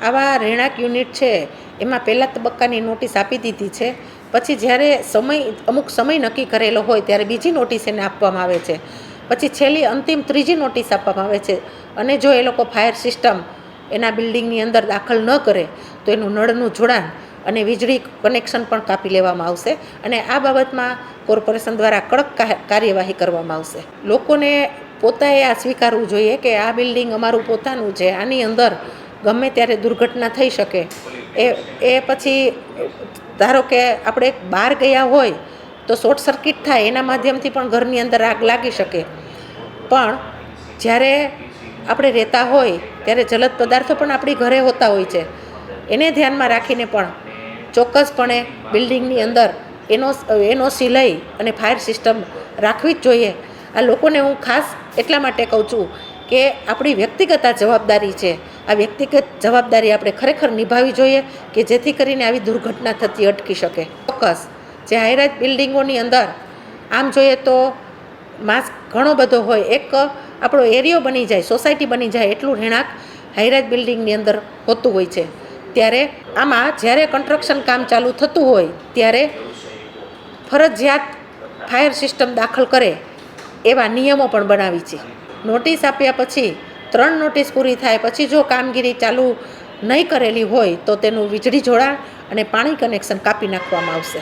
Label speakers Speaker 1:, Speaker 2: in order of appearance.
Speaker 1: આવા રહેણાંક યુનિટ છે એમાં પહેલાં તબક્કાની નોટિસ આપી દીધી છે. પછી જ્યારે અમુક સમય નક્કી કરેલો હોય ત્યારે બીજી નોટિસ એને આપવામાં આવે છે. પછી છેલ્લી અંતિમ ત્રીજી નોટિસ આપવામાં આવે છે. અને જો એ લોકો ફાયર સિસ્ટમ એના બિલ્ડિંગની અંદર દાખલ ન કરે તો એનું નળનું જોડાણ અને વીજળી કનેક્શન પણ કાપી લેવામાં આવશે. અને આ બાબતમાં કોર્પોરેશન દ્વારા કડક કાર્યવાહી કરવામાં આવશે. લોકોને પોતાએ આ સ્વીકારવું જોઈએ કે આ બિલ્ડિંગ અમારું પોતાનું છે, આની અંદર ગમે ત્યારે દુર્ઘટના થઈ શકે. એ પછી ધારો કે આપણે બહાર ગયા હોય તો શોર્ટ સર્કિટ થાય, એના માધ્યમથી પણ ઘરની અંદર આગ લાગી શકે. પણ જ્યારે આપણે રહેતા હોય ત્યારે જલદ પદાર્થો પણ આપણી ઘરે હોતા હોય છે. એને ધ્યાનમાં રાખીને પણ ચોક્કસપણે બિલ્ડિંગની અંદર એનઓસી લઈ અને ફાયર સિસ્ટમ રાખવી જ જોઈએ. આ લોકોને હું ખાસ એટલા માટે કહું છું કે આપણી વ્યક્તિગત આ જવાબદારી છે. આ વ્યક્તિગત જવાબદારી આપણે ખરેખર નિભાવવી જોઈએ કે જેથી કરીને આવી દુર્ઘટના થતી અટકી શકે. ચોક્કસ જે હાઈરાઇઝ બિલ્ડિંગોની અંદર આમ જોઈએ તો માસ ઘણો બધો હોય, એક આપણો એરિયો બની જાય, સોસાયટી બની જાય એટલું રહેણાંક હાઈરાઇઝ બિલ્ડિંગની અંદર હોતું હોય છે. ત્યારે આમાં જ્યારે કન્સ્ટ્રક્શન કામ ચાલુ થતું હોય ત્યારે ફરજિયાત ફાયર સિસ્ટમ દાખલ કરે એવા નિયમો પણ બનાવી છે. નોટિસ આપ્યા પછી 3 નોટિસ પૂરી થાય પછી જો કામગીરી ચાલુ નહીં કરેલી હોય તો તેનું વીજળી જોડાણ અને પાણી કનેક્શન કાપી નાખવામાં આવશે.